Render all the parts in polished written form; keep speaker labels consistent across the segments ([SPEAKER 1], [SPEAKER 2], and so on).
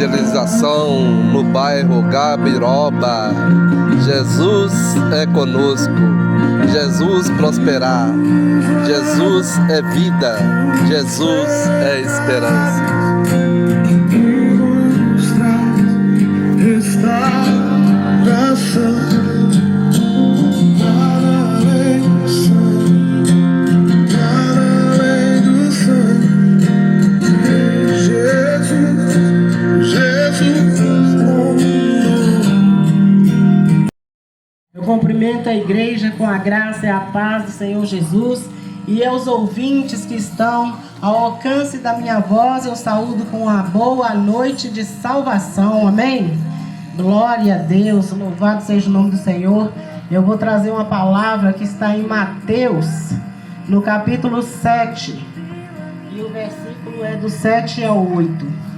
[SPEAKER 1] evangelização no bairro Gabiroba. Jesus é conosco, Jesus prosperar, Jesus é vida, Jesus é esperança.
[SPEAKER 2] Eu cumprimento a igreja com a graça e a paz do Senhor Jesus e aos ouvintes que estão ao alcance da minha voz, eu saúdo com uma boa noite de salvação, amém? Glória a Deus, louvado seja o nome do Senhor. Eu vou trazer uma palavra que está em Mateus, no capítulo 7, e o versículo é do 7 ao 8.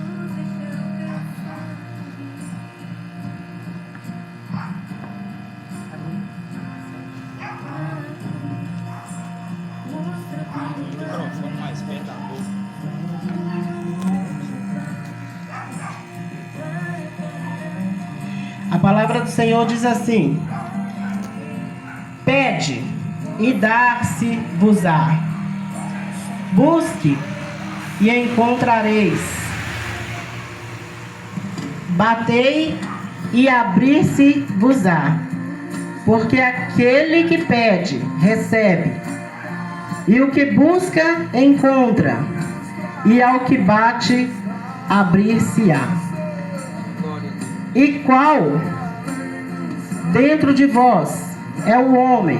[SPEAKER 2] A palavra do Senhor diz assim: pede e dar-se-vos-á, busque e encontrareis, batei e abrir-se-vos-á, porque aquele que pede, recebe, e o que busca, encontra, e ao que bate, abrir-se-á. E qual dentro de vós é o homem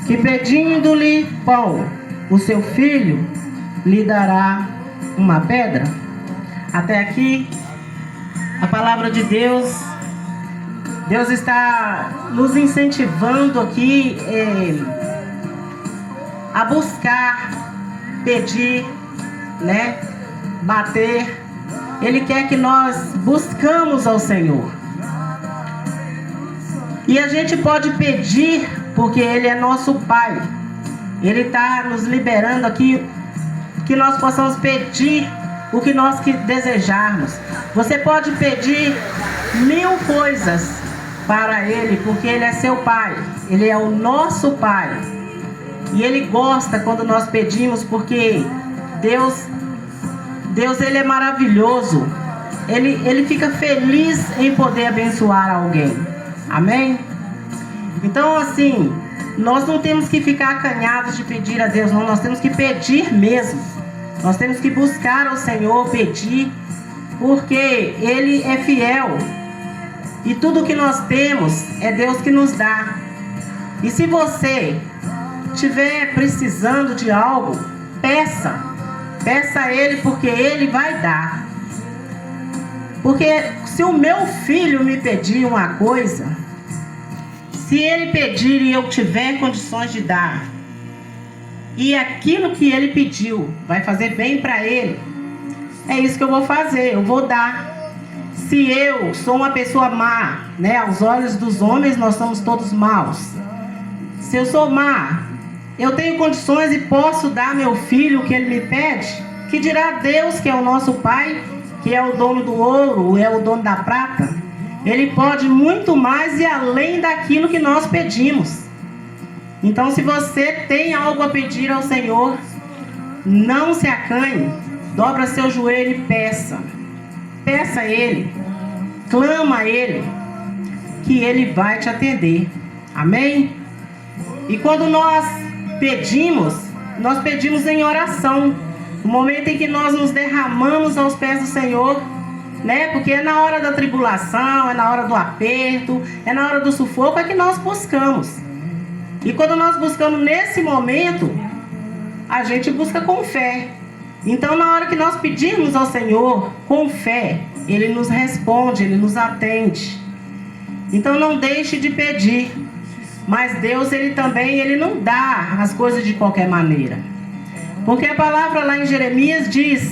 [SPEAKER 2] que, pedindo-lhe pão, o seu filho lhe dará uma pedra? Até aqui a palavra de Deus. Deus está nos incentivando aqui a buscar, pedir, bater. Ele quer que nós buscamos ao Senhor. E a gente pode pedir, porque Ele é nosso Pai. Ele está nos liberando aqui, que nós possamos pedir o que nós desejarmos. Você pode pedir 1000 coisas para Ele, porque Ele é seu Pai. Ele é o nosso Pai. E Ele gosta quando nós pedimos, porque Deus ele é maravilhoso. Ele fica feliz em poder abençoar alguém. Amém? Então, assim, nós não temos que ficar acanhados de pedir a Deus, não. Nós temos que pedir mesmo. Nós temos que buscar ao Senhor, pedir, porque Ele é fiel. E tudo que nós temos é Deus que nos dá. E se você estiver precisando de algo, peça a Ele, porque Ele vai dar. Porque se o meu filho me pedir uma coisa, se ele pedir e eu tiver condições de dar, e aquilo que ele pediu vai fazer bem para ele, é isso que eu vou fazer, eu vou dar. Se eu sou uma pessoa má, aos olhos dos homens nós somos todos maus. Se eu sou má, eu tenho condições e posso dar ao meu filho o que ele me pede, que dirá Deus, que é o nosso Pai, que é o dono do ouro, é o dono da prata. Ele pode muito mais e além daquilo que nós pedimos. Então, se você tem algo a pedir ao Senhor, não se acanhe, dobra seu joelho e peça. Peça a Ele, clama a Ele, que Ele vai te atender. Amém? E quando nós pedimos em oração. No momento em que nós nos derramamos aos pés do Senhor, porque é na hora da tribulação, é na hora do aperto, é na hora do sufoco, é que nós buscamos. E quando nós buscamos nesse momento, a gente busca com fé. Então, na hora que nós pedirmos ao Senhor com fé, Ele nos responde, Ele nos atende. Então, não deixe de pedir. Mas Deus, Ele não dá as coisas de qualquer maneira. Porque a palavra lá em Jeremias diz: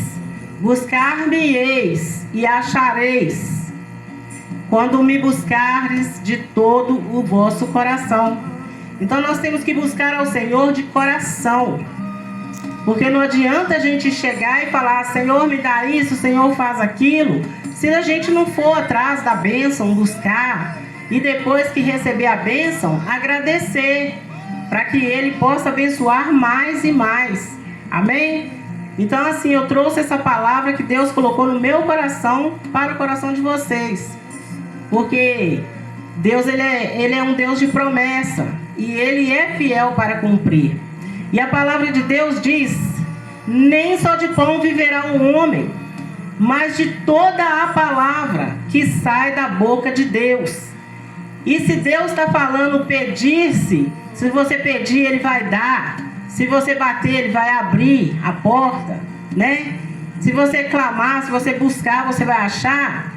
[SPEAKER 2] buscar-me-eis e achareis, quando me buscardes de todo o vosso coração. Então nós temos que buscar ao Senhor de coração. Porque não adianta a gente chegar e falar: Senhor, me dá isso, Senhor, faz aquilo, se a gente não for atrás da bênção, buscar, e depois que receber a bênção, agradecer, para que Ele possa abençoar mais e mais. Amém? Então assim, eu trouxe essa palavra que Deus colocou no meu coração para o coração de vocês. Porque Deus, ele é um Deus de promessa, e Ele é fiel para cumprir. E a palavra de Deus diz: nem só de pão viverá o homem, mas de toda a palavra que sai da boca de Deus. E se Deus está falando pedir-se, se você pedir, Ele vai dar. Se você bater, Ele vai abrir a porta, né? Se você clamar, se você buscar, você vai achar.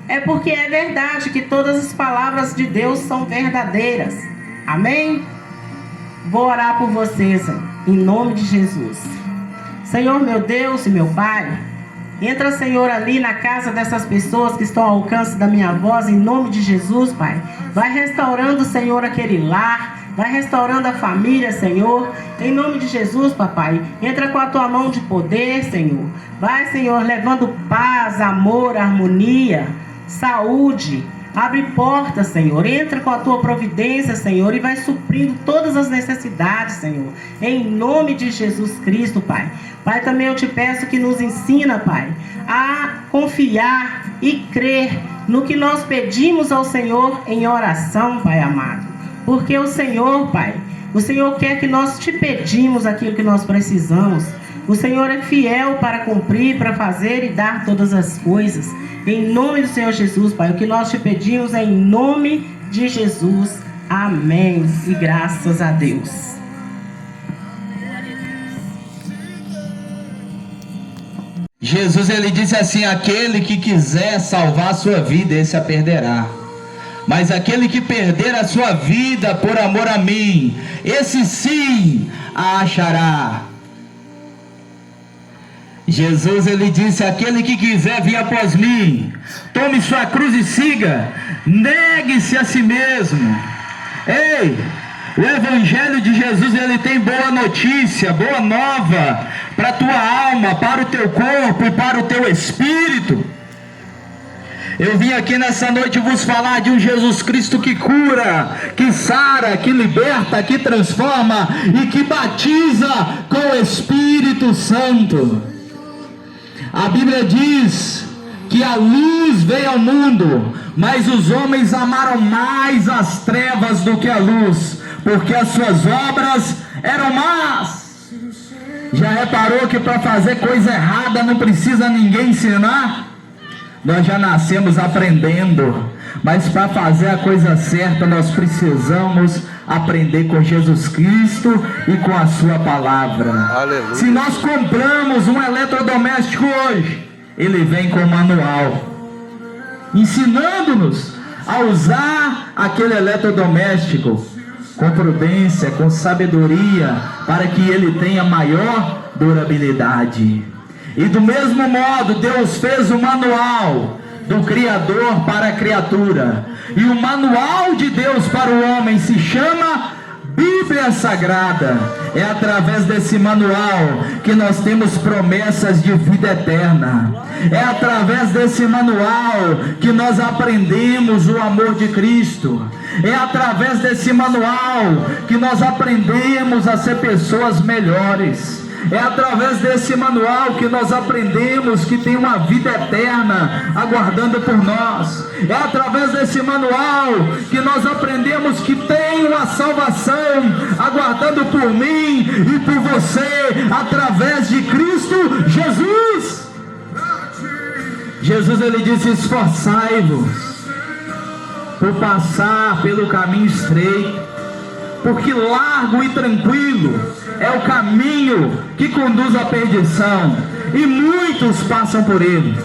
[SPEAKER 2] É porque é verdade que todas as palavras de Deus são verdadeiras. Amém? Vou orar por vocês, em nome de Jesus. Senhor, meu Deus e meu Pai, entra, Senhor, ali na casa dessas pessoas que estão ao alcance da minha voz, em nome de Jesus, Pai. Vai restaurando, Senhor, aquele lar, vai restaurando a família, Senhor, em nome de Jesus, papai. Entra com a tua mão de poder, Senhor. Vai, Senhor, levando paz, amor, harmonia, saúde. Abre portas, Senhor. Entra com a tua providência, Senhor, e vai suprindo todas as necessidades, Senhor, em nome de Jesus Cristo, Pai. Pai, também eu te peço que nos ensina, Pai, a confiar e crer no que nós pedimos ao Senhor em oração, Pai amado. Porque o Senhor, Pai, o Senhor quer que nós te pedimos aquilo que nós precisamos. O Senhor é fiel para cumprir, para fazer e dar todas as coisas. Em nome do Senhor Jesus, Pai, o que nós te pedimos é em nome de Jesus. Amém. E graças a Deus.
[SPEAKER 3] Jesus, ele disse assim: aquele que quiser salvar a sua vida, esse a perderá. Mas aquele que perder a sua vida por amor a mim, esse sim a achará. Jesus, ele disse: aquele que quiser vir após mim, tome sua cruz e siga, negue-se a si mesmo. Ei, o Evangelho de Jesus, ele tem boa notícia, boa nova para a tua alma, para o teu corpo e para o teu espírito. Eu vim aqui nessa noite vos falar de um Jesus Cristo que cura, que sara, que liberta, que transforma e que batiza com o Espírito Santo. A Bíblia diz que a luz veio ao mundo, mas os homens amaram mais as trevas do que a luz, porque as suas obras eram más. Já reparou que para fazer coisa errada não precisa ninguém ensinar? Nós já nascemos aprendendo, mas para fazer a coisa certa nós precisamos aprender com Jesus Cristo e com a sua palavra.
[SPEAKER 1] Aleluia.
[SPEAKER 3] Se nós compramos um eletrodoméstico hoje, ele vem com manual, ensinando-nos a usar aquele eletrodoméstico com prudência, com sabedoria, para que ele tenha maior durabilidade. E do mesmo modo, Deus fez o manual do Criador para a criatura. E o manual de Deus para o homem se chama Bíblia Sagrada. É através desse manual que nós temos promessas de vida eterna. É através desse manual que nós aprendemos o amor de Cristo. É através desse manual que nós aprendemos a ser pessoas melhores. É através desse manual que nós aprendemos que tem uma vida eterna aguardando por nós. É através desse manual que nós aprendemos que tem uma salvação aguardando por mim e por você, através de Cristo Jesus. Jesus, ele disse: esforçai-vos por passar pelo caminho estreito, porque largo e tranquilo é o caminho que conduz à perdição, e muitos passam por ele.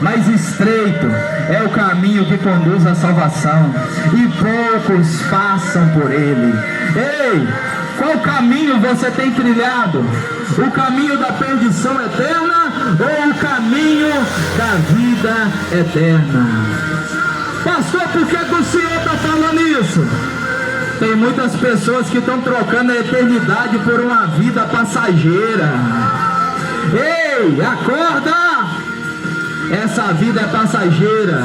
[SPEAKER 3] Mas estreito é o caminho que conduz à salvação, e poucos passam por ele. Ei, qual caminho você tem trilhado? O caminho da perdição eterna ou o caminho da vida eterna? Pastor, por que o senhor está falando isso? Tem muitas pessoas que estão trocando a eternidade por uma vida passageira. Ei, acorda! Essa vida é passageira,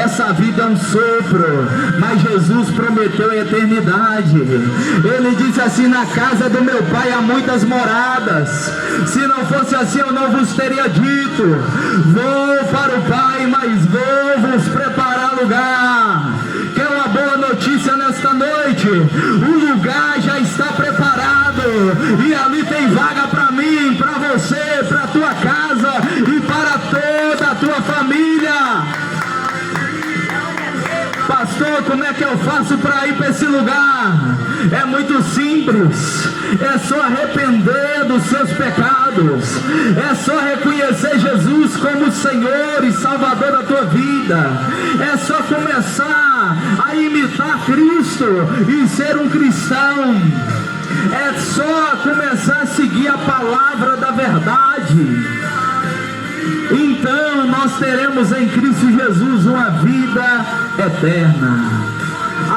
[SPEAKER 3] essa vida é um sopro, mas Jesus prometeu a eternidade. Ele disse assim: na casa do meu pai há muitas moradas, se não fosse assim eu não vos teria dito, vou para o Pai, mas vou vos preparar lugar. Quer uma boa notícia nesta noite? O lugar já está preparado, e ali tem vaga para mim, para você, para a tua casa e para toda a tua família. Pastor, como é que eu faço para ir para esse lugar? É muito simples, é só arrepender dos seus pecados, é só reconhecer Jesus como Senhor e Salvador da tua vida, é só começar a imitar Cristo e ser um cristão, é só começar a seguir a palavra da verdade. Então nós teremos em Cristo Jesus uma vida eterna.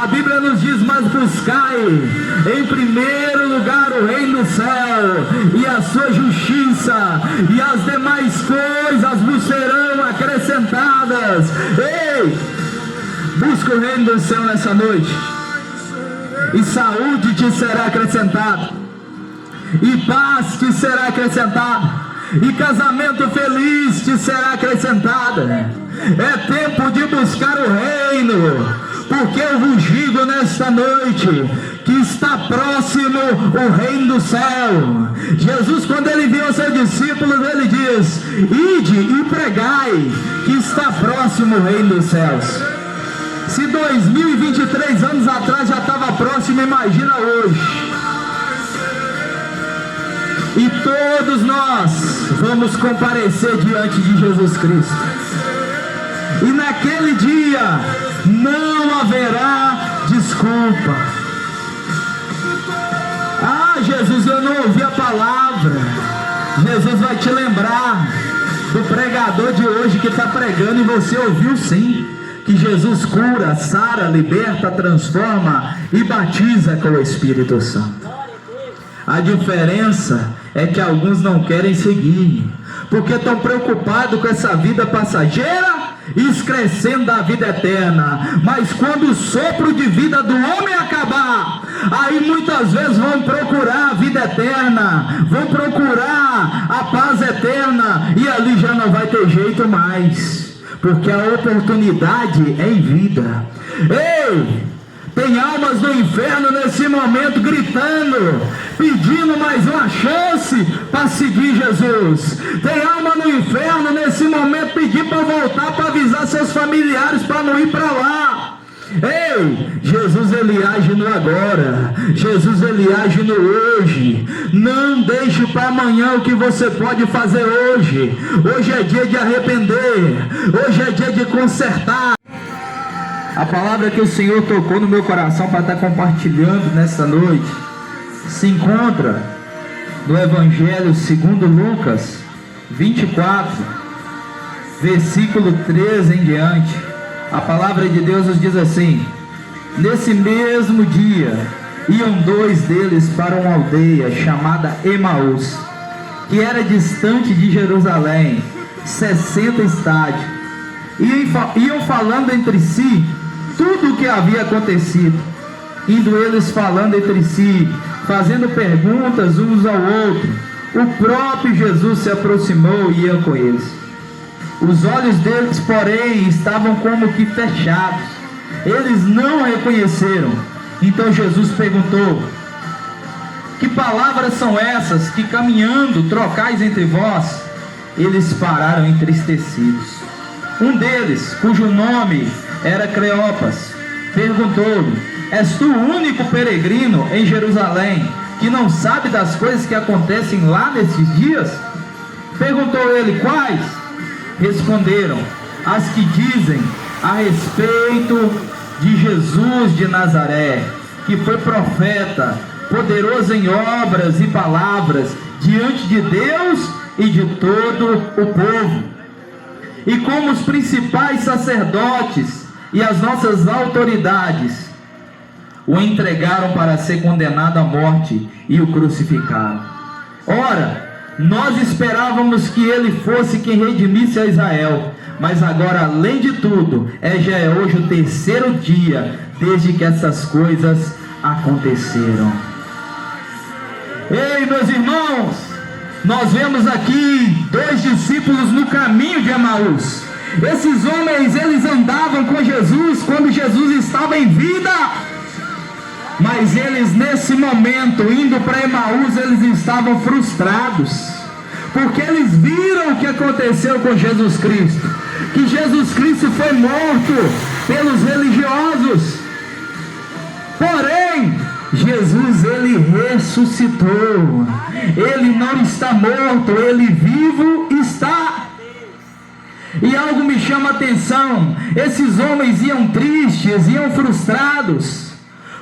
[SPEAKER 3] A Bíblia nos diz: mas buscai em primeiro lugar o reino do céu e a sua justiça, e as demais coisas vos serão acrescentadas. Ei, busca o reino do céu nessa noite, e saúde te será acrescentada, e paz te será acrescentada, e casamento feliz te será acrescentada. É tempo de buscar o reino, porque eu vos digo nesta noite que está próximo o reino do céu. Jesus, quando ele viu os seus discípulos, ele diz: ide e pregai, que está próximo o reino dos céus. Se 2023 anos atrás já estava próximo, imagina hoje. E todos nós vamos comparecer diante de Jesus Cristo, e naquele dia não haverá desculpa. Ah, Jesus, eu não ouvi a palavra. Jesus vai te lembrar do pregador de hoje que está pregando, e você ouviu sim, que Jesus cura, sara, liberta, transforma e batiza com o Espírito Santo. A diferença é que alguns não querem seguir, porque estão preocupados com essa vida passageira e esquecendo da vida eterna. Mas quando o sopro de vida do homem acabar, aí muitas vezes vão procurar a vida eterna, vão procurar a paz eterna, e ali já não vai ter jeito mais, porque a oportunidade é em vida. Ei! Tem almas do inferno nesse momento gritando, pedindo mais uma chance para seguir Jesus. Tem alma no inferno nesse momento pedindo para voltar, para avisar seus familiares para não ir para lá. Ei, Jesus ele age no agora, Jesus ele age no hoje. Não deixe para amanhã o que você pode fazer hoje. Hoje é dia de arrepender, hoje é dia de consertar. A palavra que o Senhor tocou no meu coração para estar compartilhando nesta noite se encontra no Evangelho segundo Lucas 24, versículo 13 em diante. A palavra de Deus nos diz assim: nesse mesmo dia iam dois deles para uma aldeia chamada Emaús, que era distante de Jerusalém 60 estádios, e iam falando entre si tudo o que havia acontecido. Indo eles falando entre si, fazendo perguntas uns ao outro, o próprio Jesus se aproximou e ia com eles. Os olhos deles, porém, estavam como que fechados, eles não reconheceram. Então Jesus perguntou: que palavras são essas que caminhando trocais entre vós? Eles pararam entristecidos. Um deles, cujo nome era Cleopas, perguntou-lhe: és tu o único peregrino em Jerusalém que não sabe das coisas que acontecem lá nesses dias? Perguntou ele: quais? Responderam: as que dizem a respeito de Jesus de Nazaré, que foi profeta, poderoso em obras e palavras diante de Deus e de todo o povo. E como os principais sacerdotes e as nossas autoridades o entregaram para ser condenado à morte e o crucificaram. Ora, Nós esperávamos que ele fosse quem redimisse a Israel, mas agora, além de tudo, já é hoje o terceiro dia desde que essas coisas aconteceram. Ei, meus irmãos, nós vemos aqui 2 discípulos no caminho de Emaús. Esses homens, eles andavam com Jesus quando Jesus estava em vida, mas eles, nesse momento, indo para Emaús, eles estavam frustrados, porque eles viram o que aconteceu com Jesus Cristo, que Jesus Cristo foi morto pelos religiosos. Porém, Jesus, ele ressuscitou. Ele não está morto, ele vivo está. E algo me chama a atenção: esses homens iam tristes, iam frustrados,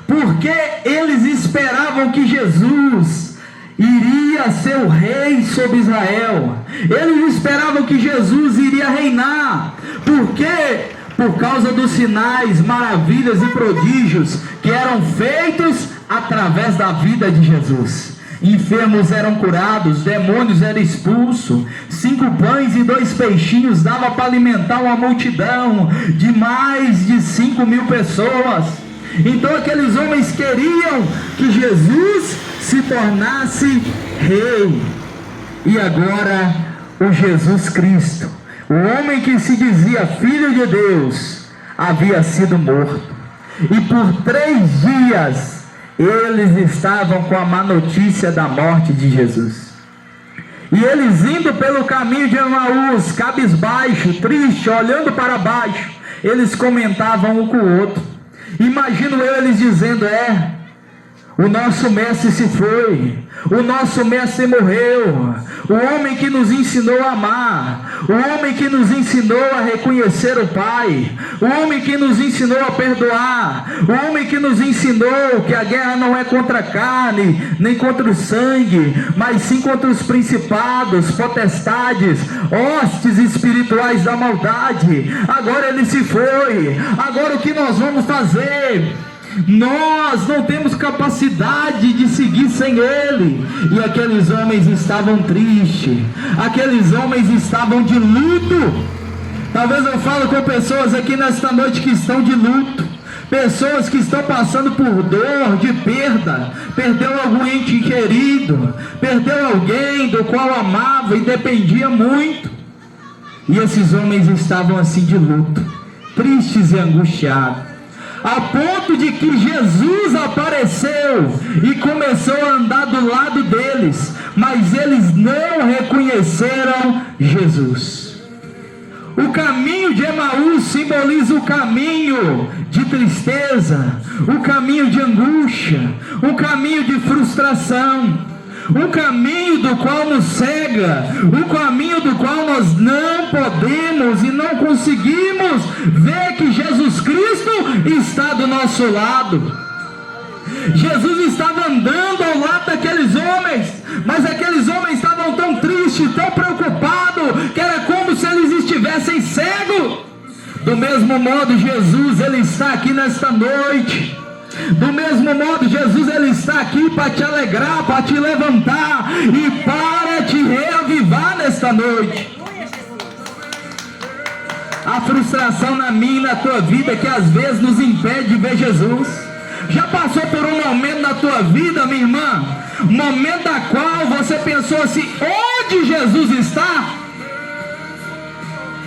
[SPEAKER 3] porque eles esperavam que Jesus iria ser o rei sobre Israel. Eles esperavam que Jesus iria reinar. Por quê? Por causa dos sinais, maravilhas e prodígios que eram feitos através da vida de Jesus. Enfermos eram curados, demônios eram expulsos, 5 pães e 2 peixinhos dava para alimentar uma multidão de mais de 5.000 pessoas. Então aqueles homens queriam que Jesus se tornasse rei. E agora o Jesus Cristo, o homem que se dizia filho de Deus, havia sido morto. E por 3 dias eles estavam com a má notícia da morte de Jesus. E eles indo pelo caminho de Emaús, cabisbaixo, triste, olhando para baixo, eles comentavam um com o outro. Imagino eles dizendo: o nosso mestre se foi, o nosso mestre morreu, o homem que nos ensinou a amar, o homem que nos ensinou a reconhecer o Pai, o homem que nos ensinou a perdoar, o homem que nos ensinou que a guerra não é contra a carne, nem contra o sangue, mas sim contra os principados, potestades, hostes espirituais da maldade. Agora ele se foi. Agora o que nós vamos fazer? Nós não temos capacidade de seguir sem ele. E aqueles homens estavam tristes, aqueles homens estavam de luto. Talvez eu falo com pessoas aqui nesta noite que estão de luto, pessoas que estão passando por dor de perda, perdeu algum ente querido, perdeu alguém do qual amava e dependia muito. E esses homens estavam assim de luto, tristes e angustiados, a ponto de que Jesus apareceu e começou a andar do lado deles, mas eles não reconheceram Jesus. O caminho de Emaús simboliza o caminho de tristeza, o caminho de angústia, o caminho de frustração, o caminho do qual nos cega, o caminho do qual nós não podemos e não conseguimos ver que Jesus Cristo está do nosso lado. Jesus estava andando ao lado daqueles homens, mas aqueles homens estavam tão tristes, tão preocupados, que era como se eles estivessem cegos. Do mesmo modo, Jesus, ele está aqui nesta noite. Do mesmo modo, Jesus, ele está aqui para te alegrar, para te levantar e para te reavivar nesta noite. A frustração na minha e na tua vida que às vezes nos impede de ver Jesus. Já passou por um momento na tua vida, minha irmã, um momento da qual você pensou assim: onde Jesus está?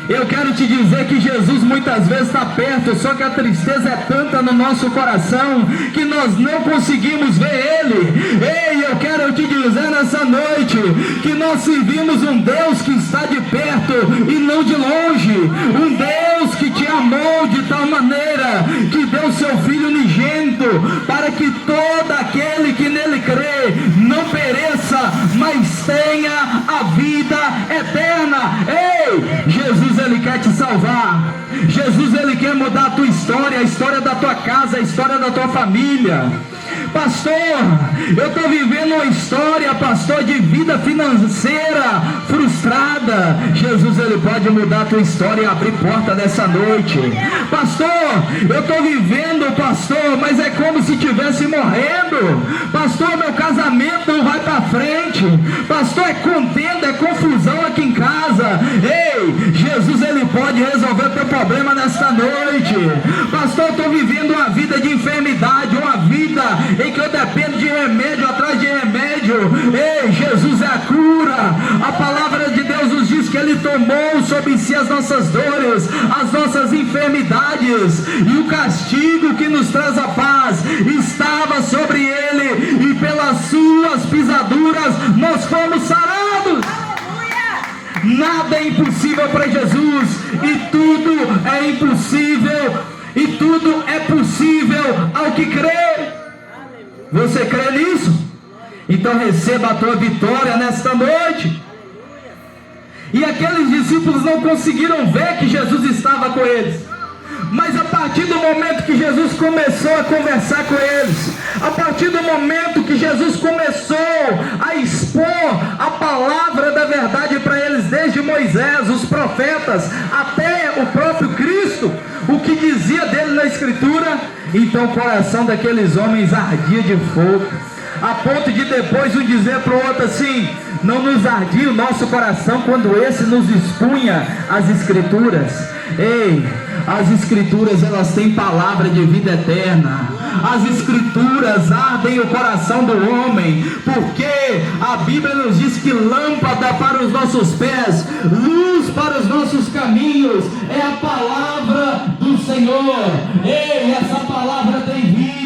[SPEAKER 3] Eu quero te dizer que Jesus muitas vezes está perto, só que a tristeza é tanta no nosso coração que nós não conseguimos ver Ele. Ei, eu quero te dizer nessa noite que nós servimos um Deus que está de perto e não de longe, um Deus que te amou de tal maneira que deu seu Filho unigênito para que todo aquele que nele crê não pereça, mas tenha a vida eterna. Ei, Jesus, ele quer te salvar. Jesus, ele quer mudar a tua história, a história da tua casa, a história da tua família. Pastor, eu estou vivendo uma história, pastor, de vida financeira frustrada. frustrada, Jesus ele pode mudar a tua história e abrir porta nessa noite. Pastor, eu estou vivendo, pastor, mas é como se estivesse morrendo. Pastor, meu casamento não vai para frente. Pastor, é contenda, é confusão aqui em casa. Ei, Jesus ele pode resolver o teu problema nesta noite. Pastor, eu estou vivendo uma vida de enfermidade, uma vida em que eu dependo de remédio atrás de remédio. Ei, Jesus é a cura. A palavra de Deus nos diz que ele tomou sobre si as nossas dores, as nossas enfermidades, e o castigo que nos traz a paz estava sobre ele, e pelas suas pisaduras nós fomos sarados. Nada é impossível para Jesus, e tudo é impossível, e tudo é possível ao que crê. Você crê nisso? Então receba a tua vitória nesta noite. E aqueles discípulos não conseguiram ver que Jesus estava com eles, mas a partir do momento que Jesus começou a conversar com eles, a partir do momento que Jesus começou a expor a palavra da verdade para eles, desde Moisés, os profetas, até o próprio Cristo, o que dizia dele na Escritura, então o coração daqueles homens ardia de fogo, a ponto de depois um dizer para o outro assim: não nos ardia o nosso coração quando esse nos expunha as Escrituras. Ei, as Escrituras elas têm palavra de vida eterna. As Escrituras ardem o coração do homem, porque a Bíblia nos diz que lâmpada para os nossos pés, luz para os nossos caminhos, é a palavra do Senhor. Ei, essa palavra tem vida.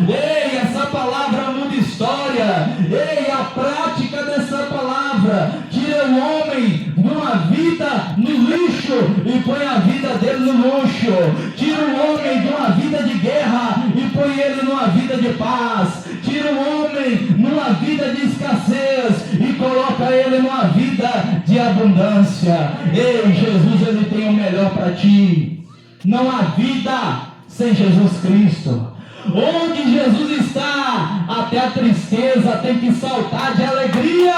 [SPEAKER 3] Ei, essa palavra muda história. Ei, a prática dessa palavra tira o homem de uma vida no lixo e põe a vida dele no luxo. Tira o homem de uma vida de guerra e põe ele numa vida de paz. Tira o homem numa vida de escassez e coloca ele numa vida de abundância. Ei, Jesus ele tem o melhor para ti. Não há vida sem Jesus Cristo. Onde Jesus está, até a tristeza tem que saltar de alegria.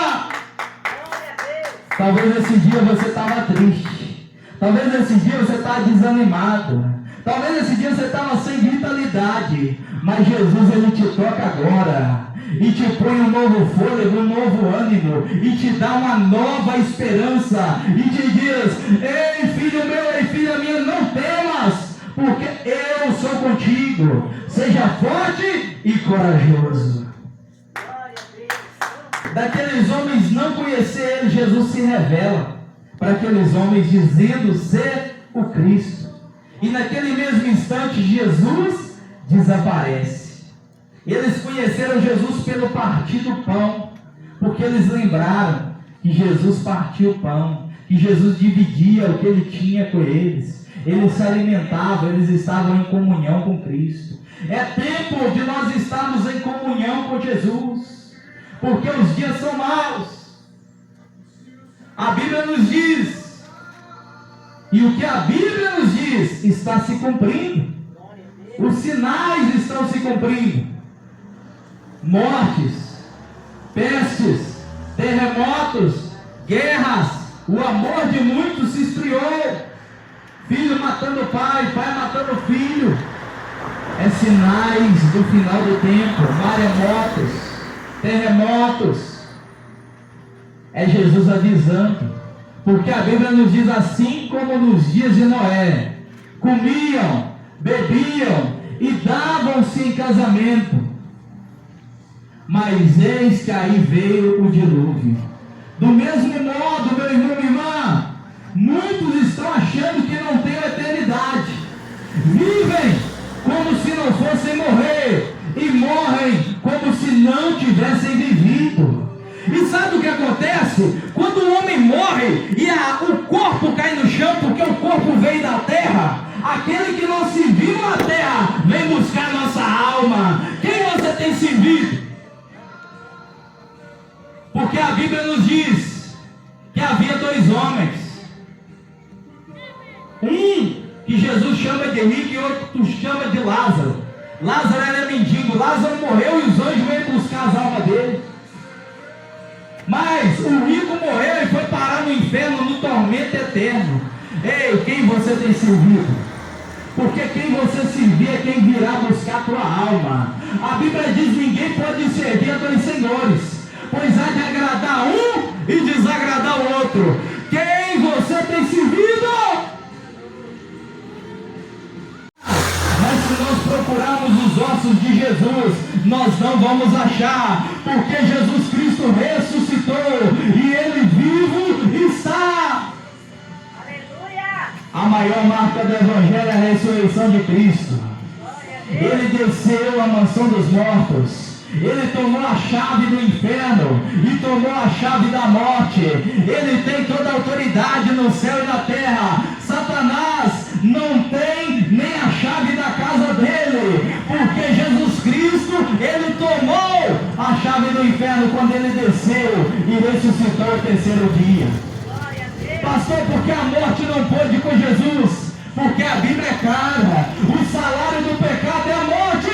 [SPEAKER 3] Talvez esse dia você estava triste, talvez esse dia você estava desanimado, talvez esse dia você estava sem vitalidade, mas Jesus ele te toca agora e te põe um novo fôlego, um novo ânimo, e te dá uma nova esperança, e te diz: ei filho meu, ei filha minha, não temas, porque eu sou contigo. Seja forte e corajoso. Daqueles homens não conhecer ele, Jesus se revela para aqueles homens dizendo ser o Cristo. E naquele mesmo instante Jesus desaparece. Eles conheceram Jesus pelo partir do pão, porque eles lembraram que Jesus partiu o pão, que Jesus dividia o que ele tinha com eles. Eles se alimentavam, eles estavam em comunhão com Cristo. É tempo de nós estarmos em comunhão com Jesus, porque os dias são maus. A Bíblia nos diz, e o que a Bíblia nos diz está se cumprindo. Os sinais estão se cumprindo. Mortes, pestes, terremotos, guerras, o amor de muitos se esfriou. Filho matando pai, pai matando filho. É sinais do final do tempo. Maremotos, terremotos. É Jesus avisando. Porque a Bíblia nos diz assim como nos dias de Noé: comiam, bebiam e davam-se em casamento. Mas eis que aí veio o dilúvio. Do mesmo modo, meu irmão e irmã, muitos estão achando que não tem eternidade. Vivem como se não fossem morrer e morrem como se não tivessem vivido. E sabe o que acontece? Quando o homem morre e o corpo cai no chão, porque o corpo veio da terra, aquele que não serviu na terra vem buscar nossa alma. Quem você tem servido? Porque a Bíblia nos diz que havia dois homens. Um que Jesus chama de rico e outro chama de Lázaro. Lázaro era mendigo. Lázaro morreu e os anjos veio buscar as almas dele. Mas o rico morreu e foi parar no inferno, no tormento eterno. Ei, quem você tem servido? Porque quem você servir é quem virá buscar a tua alma. A Bíblia diz: ninguém pode servir a dois senhores, pois há de agradar um e desagradar o outro. Quem você tem servido? Mas se nós procurarmos os ossos de Jesus, nós não vamos achar, porque Jesus Cristo ressuscitou e Ele vivo está. Aleluia! A maior marca do Evangelho é a ressurreição de Cristo. Ele desceu à mansão dos mortos. Ele tomou a chave do inferno e tomou a chave da morte. Ele tem toda a autoridade no céu e na terra. Satanás não tem nem a chave da casa dele, porque Jesus Cristo, ele tomou a chave do inferno quando ele desceu e ressuscitou o terceiro dia. Pastor, porque a morte não pôde com Jesus? Porque a Bíblia é clara. O salário do pecado é a morte,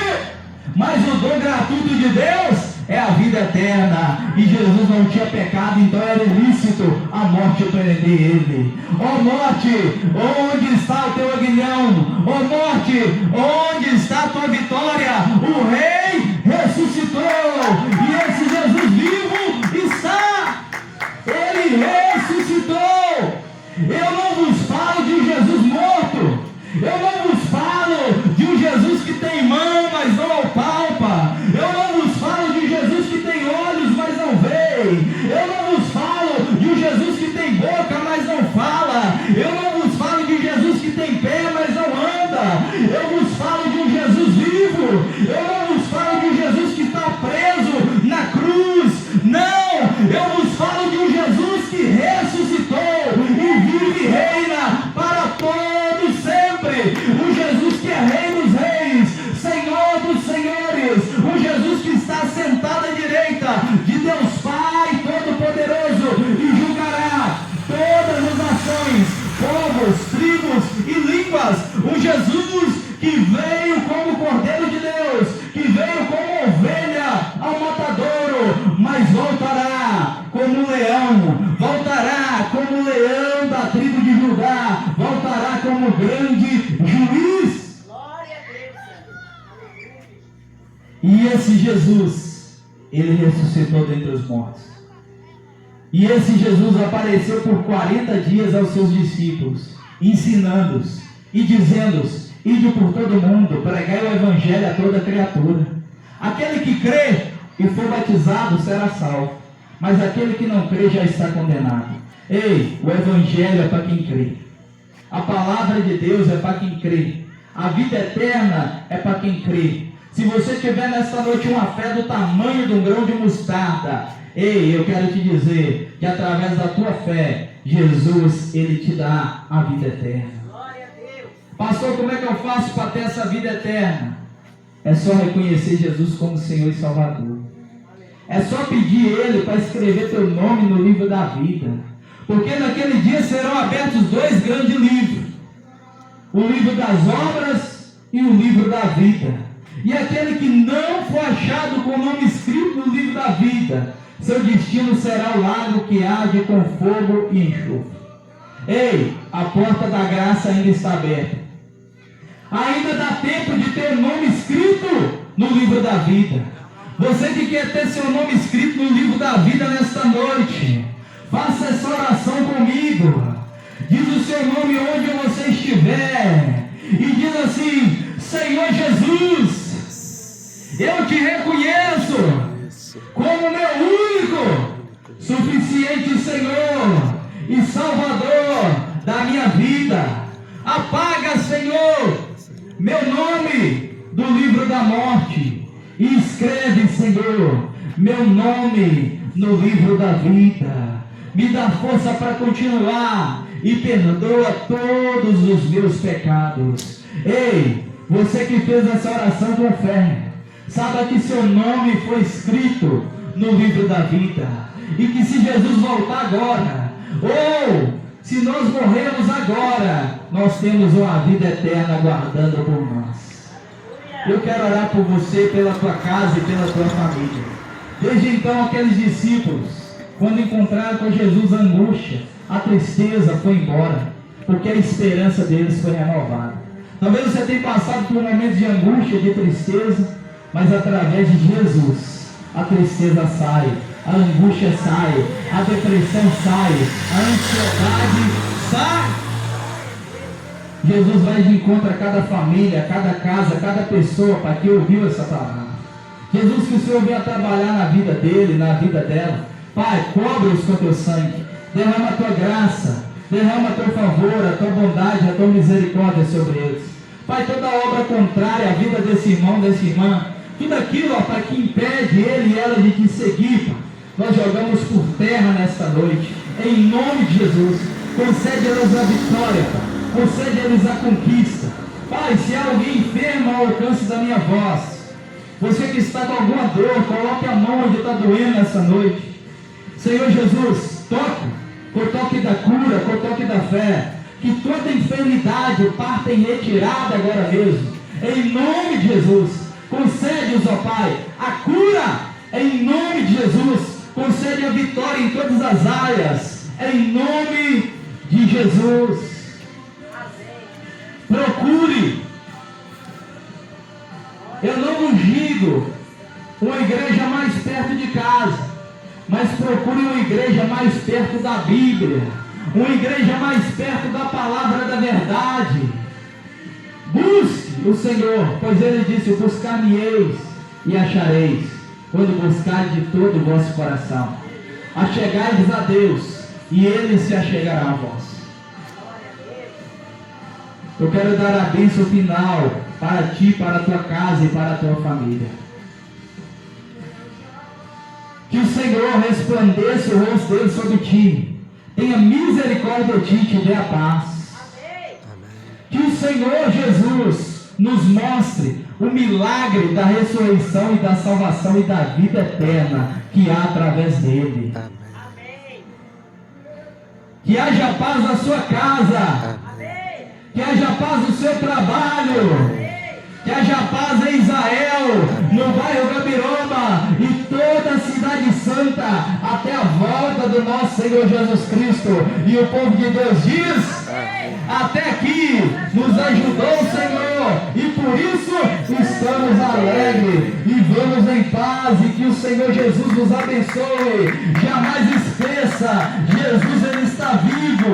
[SPEAKER 3] mas o dom gratuito de Deus é a vida eterna. E Jesus não tinha pecado, então era ilícito a morte prender ele. Ó morte, onde está o teu aguilhão? Ó morte, onde está a tua vitória? O rei ressuscitou, e esse Jesus vivo está. Ele ressuscitou. Eu não vos falo de um Jesus morto. Eu não vos falo de um Jesus que tem mão, mas não apalpa. Eu não vos falo de um Jesus que tem olhos, mas não vê. Eu não vos falo de um Jesus que tem boca, mas não fala. Eu não vos falo de um Jesus que tem pé, mas não anda. Eu vos falo de um Jesus vivo. Eu não vos falo de um Jesus que está preso na cruz. Não, eu vos falo de um Jesus que ressuscitou e vive e reina para todos sempre. Um Jesus que é Rei dos Reis, Senhor dos Senhores. Um Jesus que está sentado à direita de Deus Pai Todo-Poderoso e julgará todas as nações, povos, tribos e línguas. Um Jesus que veio como Cordeiro de Deus, que veio como ovelha ao matadouro, mas voltará como leão, voltará como leão da tribo de Judá, voltará como grande juiz. Glória a Deus. E esse Jesus, ele ressuscitou dentre os mortos. E esse Jesus apareceu por 40 dias aos seus discípulos, ensinando-os e dizendo-os: ide por todo mundo, pregai o evangelho a toda criatura. Aquele que crê e for batizado será salvo, mas aquele que não crê já está condenado. Ei, o evangelho é para quem crê. A palavra de Deus é para quem crê. A vida eterna é para quem crê. Se você tiver nesta noite uma fé do tamanho de um grão de mostarda, ei, eu quero te dizer que através da tua fé, Jesus, ele te dá a vida eterna. Pastor, como é que eu faço para ter essa vida eterna? É só reconhecer Jesus como Senhor e Salvador. É só pedir Ele para escrever teu nome no livro da vida. Porque naquele dia serão abertos dois grandes livros: o livro das obras e o livro da vida. E aquele que não for achado com o nome escrito no livro da vida, seu destino será o lago que arde com fogo e enxofre. Ei, a porta da graça ainda está aberta. Ainda dá tempo de ter o nome escrito no livro da vida. Você que quer ter seu nome escrito no livro da vida nesta noite, faça essa oração comigo. Diz o seu nome onde você estiver e diz assim: Senhor Jesus, eu te reconheço como meu único, suficiente Senhor e Salvador da minha vida. Apaga, Senhor, meu nome do livro da morte e escreve, Senhor, meu nome no livro da vida. Me dá força para continuar e perdoa todos os meus pecados. Ei, você que fez essa oração com fé, saiba que seu nome foi escrito no livro da vida, e que se Jesus voltar agora, ou se nós morrermos agora, nós temos uma vida eterna aguardando por nós. Eu quero orar por você, pela tua casa e pela tua família. Desde então aqueles discípulos, Quando encontraram com Jesus a angústia, a tristeza foi embora, porque a esperança deles foi renovada. Talvez você tenha passado por momentos de angústia, de tristeza, mas através de Jesus, a tristeza sai, a angústia sai, a depressão sai, a ansiedade sai. Jesus vai de encontro a cada família, a cada casa, a cada pessoa para que ouviu essa palavra. Jesus, que o Senhor venha trabalhar na vida dele, na vida dela. Pai, cobre-os com teu sangue, derrama a tua graça, derrama a teu favor, a tua bondade, a tua misericórdia sobre eles. Pai, toda obra contrária à vida desse irmão, dessa irmã, tudo aquilo, ó, Pai, que impede ele e ela de te seguir, Pai, nós jogamos por terra nesta noite, em nome de Jesus. Concede a eles a vitória, Pai, concede a eles a conquista. Pai, se há alguém enfermo ao alcance da minha voz, você que está com alguma dor, coloque a mão onde está doendo nessa noite. Senhor Jesus, toque, com o toque da cura, com o toque da fé, que toda enfermidade parta em retirada agora mesmo, em nome de Jesus. Concede-os, ó Pai, a cura, em nome de Jesus. Concede a vitória em todas as áreas, em nome de Jesus. Procure. Eu não vos digo uma igreja mais perto de casa, mas procure uma igreja mais perto da Bíblia, uma igreja mais perto da palavra da verdade. Busque o Senhor, pois Ele disse: buscar-me-eis e achareis, quando buscardes de todo o vosso coração. Achegai-vos a Deus, e Ele se achegará a vós. Eu quero dar a bênção final para ti, para a tua casa e para a tua família. Que o Senhor resplandeça o rosto dele sobre ti, tenha misericórdia de ti e te dê a paz. Que o Senhor Jesus nos mostre o milagre da ressurreição e da salvação e da vida eterna que há através dele. Que haja paz na sua casa. Que haja paz no seu trabalho. Que haja paz em Israel, no bairro Gabiroba e toda a cidade santa, até a volta do nosso Senhor Jesus Cristo. E o povo de Deus diz: até aqui nos ajudou o Senhor, e por isso estamos alegres e vamos em paz, e que o Senhor Jesus nos abençoe. Jamais esqueça, Jesus, Ele está vivo,